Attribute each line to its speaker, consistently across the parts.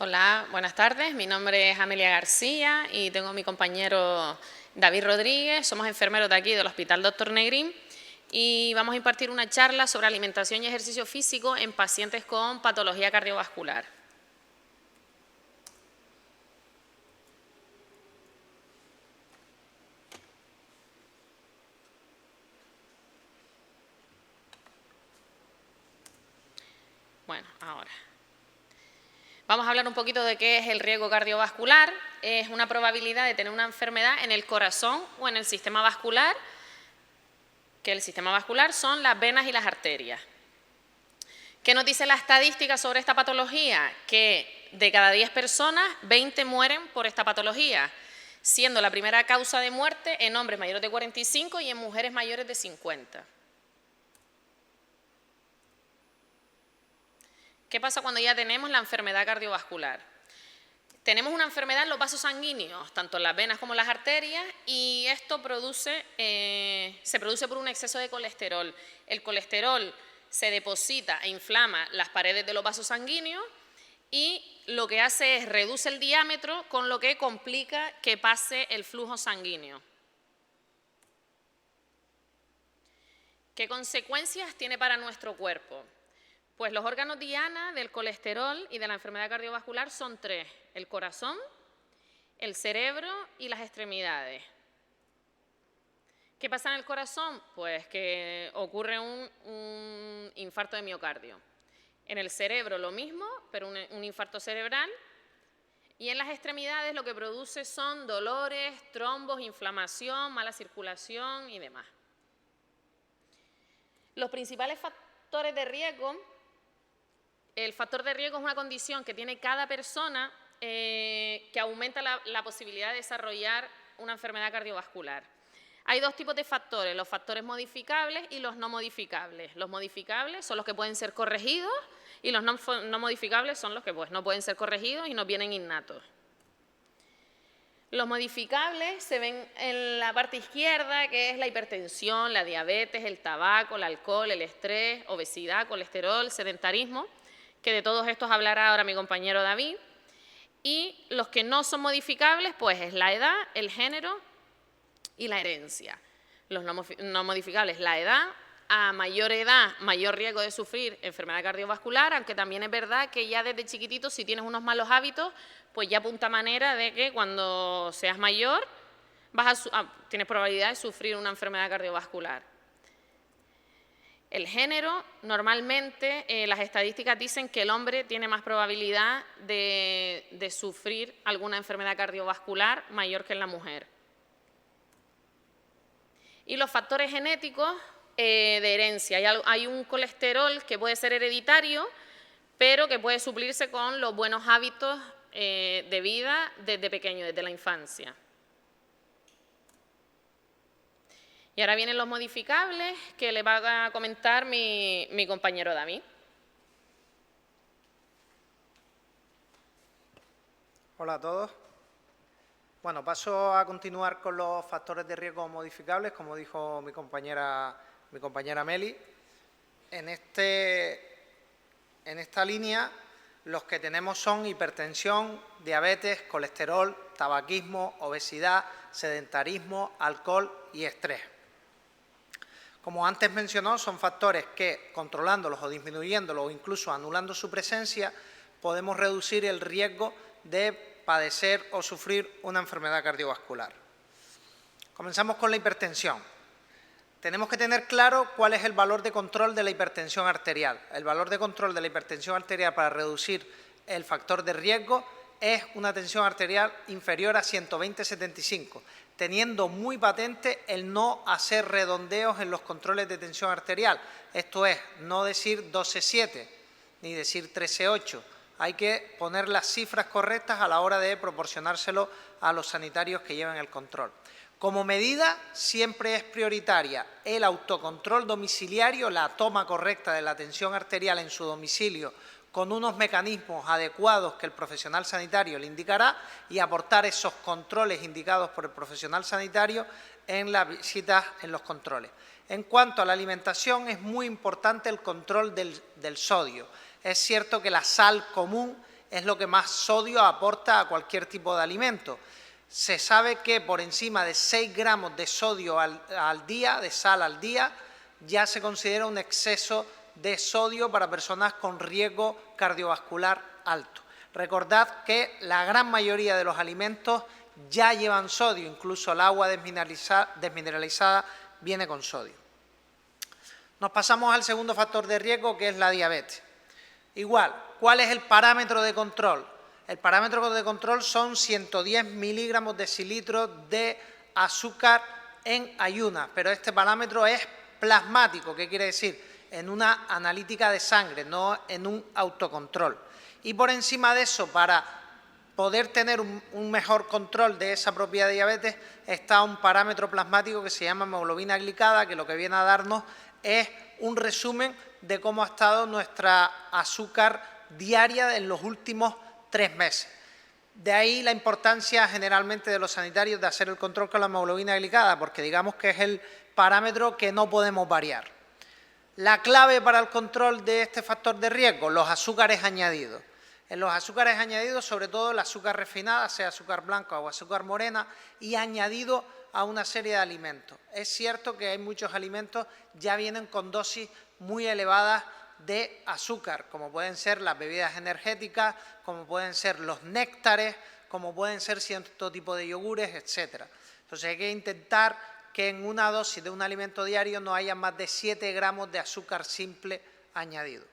Speaker 1: Hola, buenas tardes. Mi nombre es Amelia García y tengo a mi compañero David Rodríguez. Somos enfermeros de aquí del Hospital Dr. Negrín y vamos a impartir una charla sobre alimentación y ejercicio físico en pacientes con patología cardiovascular. Bueno, ahora vamos a hablar un poquito de qué es el riesgo cardiovascular. Es una probabilidad de tener una enfermedad en el corazón o en el sistema vascular, que el sistema vascular son las venas y las arterias. ¿Qué nos dice la estadística sobre esta patología? Que de cada 10 personas, 20 mueren por esta patología, siendo la primera causa de muerte en hombres mayores de 45 y en mujeres mayores de 50. ¿Qué pasa cuando ya tenemos la enfermedad cardiovascular? Tenemos una enfermedad en los vasos sanguíneos, tanto en las venas como en las arterias, y esto se produce por un exceso de colesterol. El colesterol se deposita e inflama las paredes de los vasos sanguíneos y lo que hace es reduce el diámetro, con lo que complica que pase el flujo sanguíneo. ¿Qué consecuencias tiene para nuestro cuerpo? Pues los órganos diana del colesterol y de la enfermedad cardiovascular son 3: el corazón, el cerebro y las extremidades. ¿Qué pasa en el corazón? Pues que ocurre un infarto de miocardio. En el cerebro lo mismo, pero un infarto cerebral. Y en las extremidades lo que produce son dolores, trombos, inflamación, mala circulación y demás. Los principales factores de riesgo. El factor de riesgo es una condición que tiene cada persona que aumenta la posibilidad de desarrollar una enfermedad cardiovascular. Hay dos tipos de factores: los factores modificables y los no modificables. Los modificables son los que pueden ser corregidos y los no modificables son los que no pueden ser corregidos y nos vienen innatos. Los modificables se ven en la parte izquierda, que es la hipertensión, la diabetes, el tabaco, el alcohol, el estrés, obesidad, colesterol, sedentarismo, que de todos estos hablará ahora mi compañero David. Y los que no son modificables, pues es la edad, el género y la herencia. Los no modificables, la edad. A mayor edad, mayor riesgo de sufrir enfermedad cardiovascular, aunque también es verdad que ya desde chiquitito, si tienes unos malos hábitos, pues ya apunta manera de que cuando seas mayor tienes probabilidad de sufrir una enfermedad cardiovascular. El género, normalmente las estadísticas dicen que el hombre tiene más probabilidad de sufrir alguna enfermedad cardiovascular mayor que en la mujer. Y los factores genéticos de herencia. Hay un colesterol que puede ser hereditario, pero que puede suplirse con los buenos hábitos de vida desde pequeño, desde la infancia. Y ahora vienen los modificables, que le va a comentar mi compañero David.
Speaker 2: Hola a todos. Bueno, paso a continuar con los factores de riesgo modificables, como dijo mi compañera Meli. En esta línea los que tenemos son hipertensión, diabetes, colesterol, tabaquismo, obesidad, sedentarismo, alcohol y estrés. Como antes mencionó, son factores que, controlándolos o disminuyéndolos o incluso anulando su presencia, podemos reducir el riesgo de padecer o sufrir una enfermedad cardiovascular. Comenzamos con la hipertensión. Tenemos que tener claro cuál es el valor de control de la hipertensión arterial. El valor de control de la hipertensión arterial para reducir el factor de riesgo es una tensión arterial inferior a 120/75, teniendo muy patente el no hacer redondeos en los controles de tensión arterial. Esto es, no decir 12/7 ni decir 13/8. Hay que poner las cifras correctas a la hora de proporcionárselo a los sanitarios que llevan el control. Como medida, siempre es prioritaria el autocontrol domiciliario, la toma correcta de la tensión arterial en su domicilio con unos mecanismos adecuados que el profesional sanitario le indicará y aportar esos controles indicados por el profesional sanitario en las visitas, en los controles. En cuanto a la alimentación, es muy importante el control del sodio. Es cierto que la sal común es lo que más sodio aporta a cualquier tipo de alimento. Se sabe que por encima de 6 gramos de sodio al día, de sal al día, ya se considera un exceso de sodio para personas con riesgo cardiovascular alto. Recordad que la gran mayoría de los alimentos ya llevan sodio, incluso el agua desmineralizada viene con sodio. Nos pasamos al segundo factor de riesgo, que es la diabetes. Igual, ¿cuál es el parámetro de control? El parámetro de control son 110 miligramos decilitros de azúcar en ayunas, pero este parámetro es plasmático. ¿Qué quiere decir? En una analítica de sangre, no en un autocontrol. Y por encima de eso, para poder tener un mejor control de esa propia diabetes, está un parámetro plasmático que se llama hemoglobina glicada, que lo que viene a darnos es un resumen de cómo ha estado nuestra azúcar diaria en los últimos 3 meses. De ahí la importancia generalmente de los sanitarios de hacer el control con la hemoglobina glicada, porque digamos que es el parámetro que no podemos variar. La clave para el control de este factor de riesgo, los azúcares añadidos. En los azúcares añadidos, sobre todo el azúcar refinada, sea azúcar blanca o azúcar morena, y añadido a una serie de alimentos. Es cierto que hay muchos alimentos ya vienen con dosis muy elevadas de azúcar, como pueden ser las bebidas energéticas, como pueden ser los néctares, como pueden ser cierto tipo de yogures, etc. Entonces hay que intentar que en una dosis de un alimento diario no haya más de 7 gramos de azúcar simple añadido.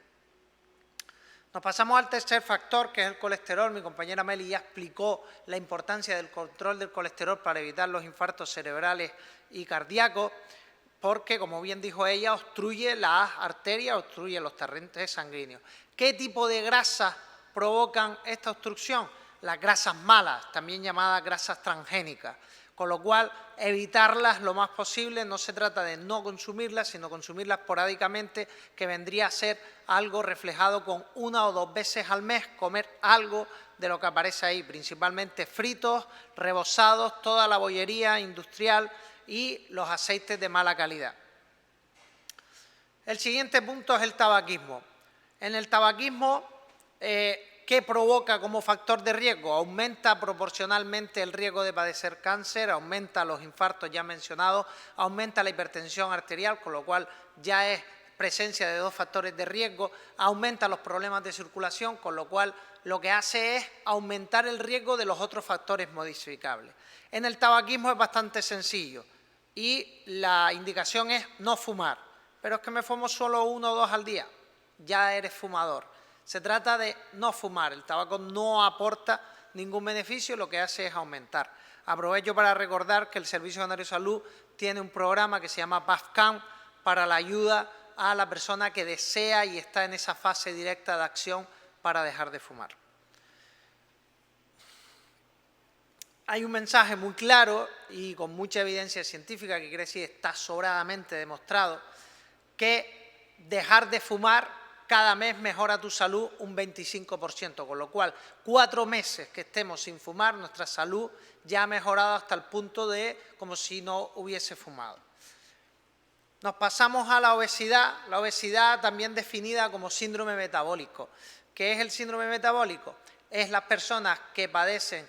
Speaker 2: Nos pasamos al tercer factor, que es el colesterol. Mi compañera Meli ya explicó la importancia del control del colesterol para evitar los infartos cerebrales y cardíacos, porque, como bien dijo ella, obstruye las arterias, obstruye los torrentes sanguíneos. ¿Qué tipo de grasas provocan esta obstrucción? Las grasas malas, también llamadas grasas transgénicas, con lo cual evitarlas lo más posible. No se trata de no consumirlas, sino consumirlas esporádicamente, que vendría a ser algo reflejado con 1 o 2 veces al mes, comer algo de lo que aparece ahí, principalmente fritos, rebozados, toda la bollería industrial y los aceites de mala calidad. El siguiente punto es el tabaquismo. En el tabaquismo, ¿qué provoca como factor de riesgo? Aumenta proporcionalmente el riesgo de padecer cáncer, aumenta los infartos ya mencionados, aumenta la hipertensión arterial, con lo cual ya es presencia de 2 factores de riesgo, aumenta los problemas de circulación, con lo cual lo que hace es aumentar el riesgo de los otros factores modificables. En el tabaquismo es bastante sencillo y la indicación es no fumar, pero es que me fumo solo 1 o 2 al día, ya eres fumador. Se trata de no fumar, el tabaco no aporta ningún beneficio, lo que hace es aumentar. Aprovecho para recordar que el Servicio Canario de Salud tiene un programa que se llama PAFCAM para la ayuda a la persona que desea y está en esa fase directa de acción para dejar de fumar. Hay un mensaje muy claro y con mucha evidencia científica, que quiere decir está sobradamente demostrado, que dejar de fumar cada mes mejora tu salud un 25%, con lo cual 4 meses que estemos sin fumar, nuestra salud ya ha mejorado hasta el punto de como si no hubiese fumado. Nos pasamos a la obesidad también definida como síndrome metabólico. ¿Qué es el síndrome metabólico? Es las personas que padecen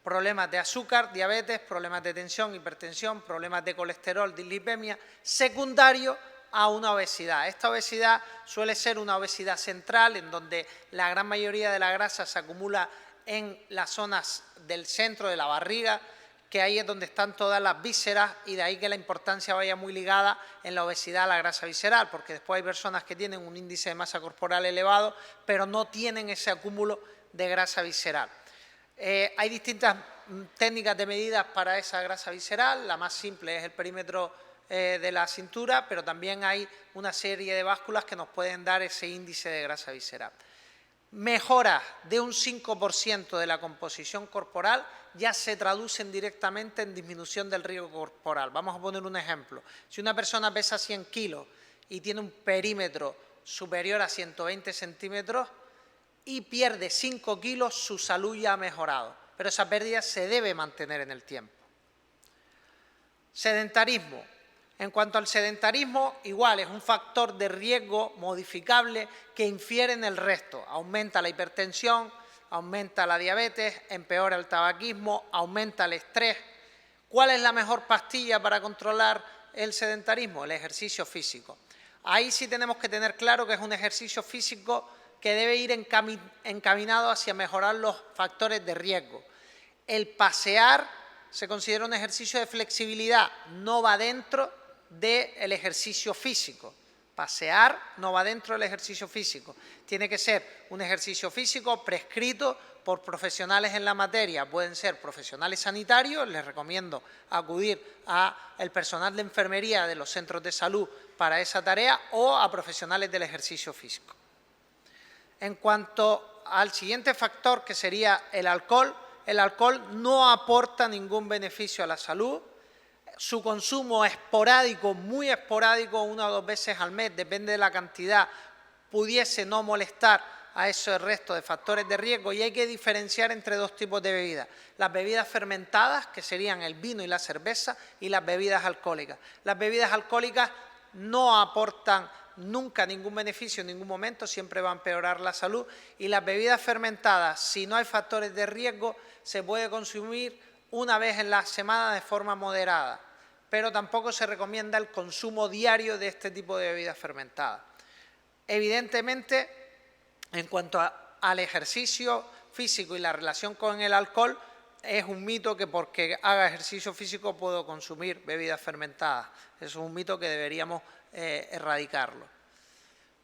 Speaker 2: problemas de azúcar, diabetes, problemas de tensión, hipertensión, problemas de colesterol, dislipemia, secundario a una obesidad. Esta obesidad suele ser una obesidad central, en donde la gran mayoría de la grasa se acumula en las zonas del centro de la barriga, que ahí es donde están todas las vísceras, y de ahí que la importancia vaya muy ligada en la obesidad a la grasa visceral, porque después hay personas que tienen un índice de masa corporal elevado, pero no tienen ese acúmulo de grasa visceral. Hay distintas técnicas de medidas para esa grasa visceral. La más simple es el perímetro de la cintura, pero también hay una serie de básculas que nos pueden dar ese índice de grasa visceral. Mejoras de un 5% de la composición corporal ya se traducen directamente en disminución del riesgo corporal. Vamos a poner un ejemplo. Si una persona pesa 100 kilos y tiene un perímetro superior a 120 centímetros y pierde 5 kilos, su salud ya ha mejorado, pero esa pérdida se debe mantener en el tiempo. Sedentarismo. En cuanto al sedentarismo, igual es un factor de riesgo modificable que infiere en el resto. Aumenta la hipertensión, aumenta la diabetes, empeora el tabaquismo, aumenta el estrés. ¿Cuál es la mejor pastilla para controlar el sedentarismo? El ejercicio físico. Ahí sí tenemos que tener claro que es un ejercicio físico que debe ir encaminado hacia mejorar los factores de riesgo. El pasear se considera un ejercicio de flexibilidad, no va dentro del ejercicio físico. Pasear no va dentro del ejercicio físico. Tiene que ser un ejercicio físico prescrito por profesionales en la materia. Pueden ser profesionales sanitarios, les recomiendo acudir al personal de enfermería de los centros de salud para esa tarea o a profesionales del ejercicio físico. En cuanto al siguiente factor, que sería el alcohol no aporta ningún beneficio a la salud. Su consumo esporádico, muy esporádico, 1 o 2 veces al mes, depende de la cantidad, pudiese no molestar a ese resto de factores de riesgo, y hay que diferenciar entre 2 tipos de bebidas. Las bebidas fermentadas, que serían el vino y la cerveza, y las bebidas alcohólicas. Las bebidas alcohólicas no aportan nunca ningún beneficio en ningún momento, siempre va a empeorar la salud, y las bebidas fermentadas, si no hay factores de riesgo, se puede consumir una vez en la semana de forma moderada, pero tampoco se recomienda el consumo diario de este tipo de bebidas fermentadas. Evidentemente, en cuanto al ejercicio físico y la relación con el alcohol, es un mito que porque haga ejercicio físico puedo consumir bebidas fermentadas. Eso es un mito que deberíamos erradicarlo.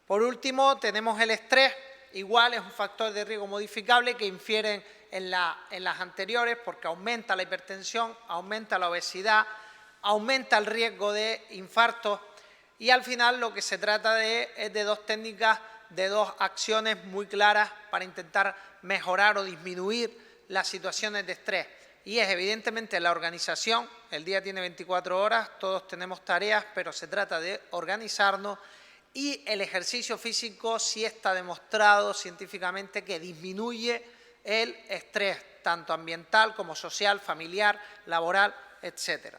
Speaker 2: Por último, tenemos el estrés. Igual es un factor de riesgo modificable que infieren en las anteriores, porque aumenta la hipertensión, aumenta la obesidad, aumenta el riesgo de infartos, y al final lo que se trata es de 2 técnicas, de 2 acciones muy claras para intentar mejorar o disminuir las situaciones de estrés. Y es evidentemente la organización. El día tiene 24 horas, todos tenemos tareas, pero se trata de organizarnos. Y el ejercicio físico sí está demostrado científicamente que disminuye el estrés, tanto ambiental como social, familiar, laboral, etc.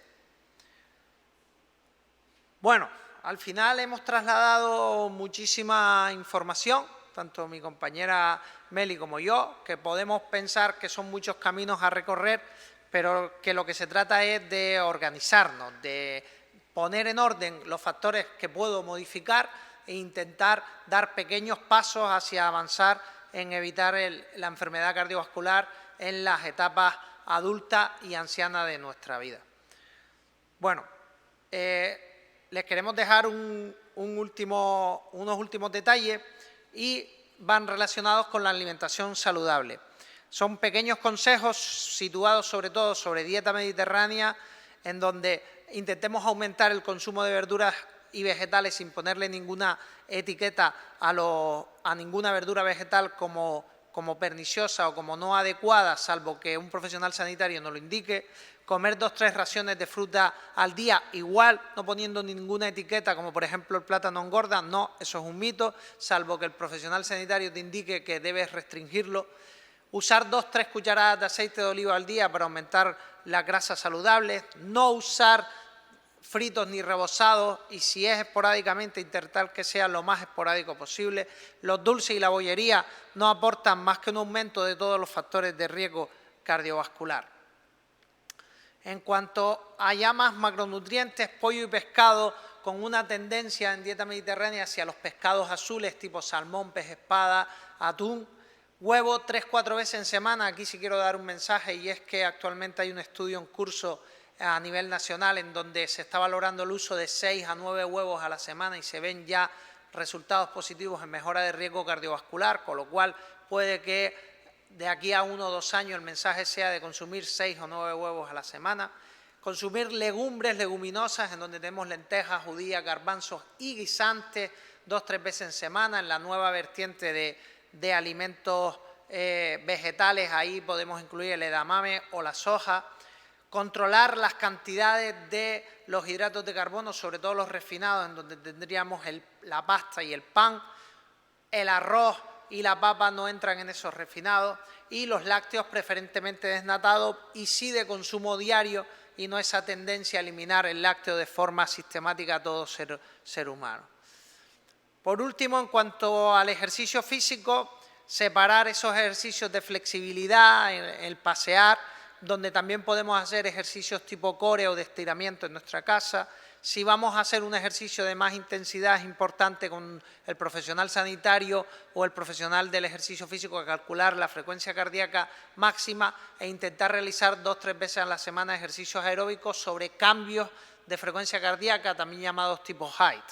Speaker 2: Bueno, al final hemos trasladado muchísima información, tanto mi compañera Meli como yo, que podemos pensar que son muchos caminos a recorrer, pero que lo que se trata es de organizarnos, de poner en orden los factores que puedo modificar e intentar dar pequeños pasos hacia avanzar en evitar la enfermedad cardiovascular en las etapas adultas y ancianas de nuestra vida. Bueno, les queremos dejar unos últimos detalles y van relacionados con la alimentación saludable. Son pequeños consejos situados sobre todo sobre dieta mediterránea, en donde intentemos aumentar el consumo de verduras y vegetales sin ponerle ninguna etiqueta a ninguna verdura vegetal como perniciosa o como no adecuada, salvo que un profesional sanitario nos lo indique. Comer 2 o 3 raciones de fruta al día, igual no poniendo ninguna etiqueta, como por ejemplo el plátano engorda, no, eso es un mito, salvo que el profesional sanitario te indique que debes restringirlo. Usar 2 o 3 cucharadas de aceite de oliva al día para aumentar las grasas saludables. No usar fritos ni rebozados, y si es esporádicamente, intentar que sea lo más esporádico posible. Los dulces y la bollería no aportan más que un aumento de todos los factores de riesgo cardiovascular. En cuanto a ya más macronutrientes, pollo y pescado, con una tendencia en dieta mediterránea hacia los pescados azules tipo salmón, pez espada, atún. Huevo 3 o 4 veces en semana. Aquí sí quiero dar un mensaje, y es que actualmente hay un estudio en curso a nivel nacional en donde se está valorando el uso de 6 a 9 huevos a la semana y se ven ya resultados positivos en mejora de riesgo cardiovascular, con lo cual puede que de aquí a 1 o 2 años el mensaje sea de consumir 6 o 9 huevos a la semana. Consumir legumbres, leguminosas, en donde tenemos lentejas, judías, garbanzos y guisantes 2 o 3 veces en semana. En la nueva vertiente de alimentos vegetales, ahí podemos incluir el edamame o la soja. Controlar las cantidades de los hidratos de carbono, sobre todo los refinados, en donde tendríamos la pasta y el pan. El arroz y la papa no entran en esos refinados, y los lácteos preferentemente desnatados y sí de consumo diario, y no esa tendencia a eliminar el lácteo de forma sistemática a todo ser humano. Por último, en cuanto al ejercicio físico, separar esos ejercicios de flexibilidad, el pasear, donde también podemos hacer ejercicios tipo core o de estiramiento en nuestra casa. Si vamos a hacer un ejercicio de más intensidad, es importante con el profesional sanitario o el profesional del ejercicio físico calcular la frecuencia cardíaca máxima e intentar realizar 2 o 3 veces a la semana ejercicios aeróbicos sobre cambios de frecuencia cardíaca, también llamados tipo height,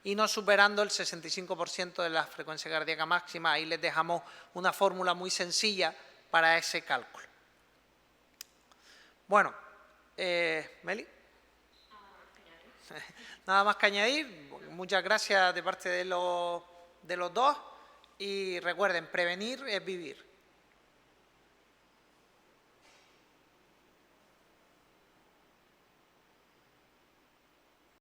Speaker 2: y no superando el 65% de la frecuencia cardíaca máxima. Ahí les dejamos una fórmula muy sencilla para ese cálculo. Bueno, Meli. Nada más que añadir. Muchas gracias de parte de los dos y recuerden, prevenir es vivir.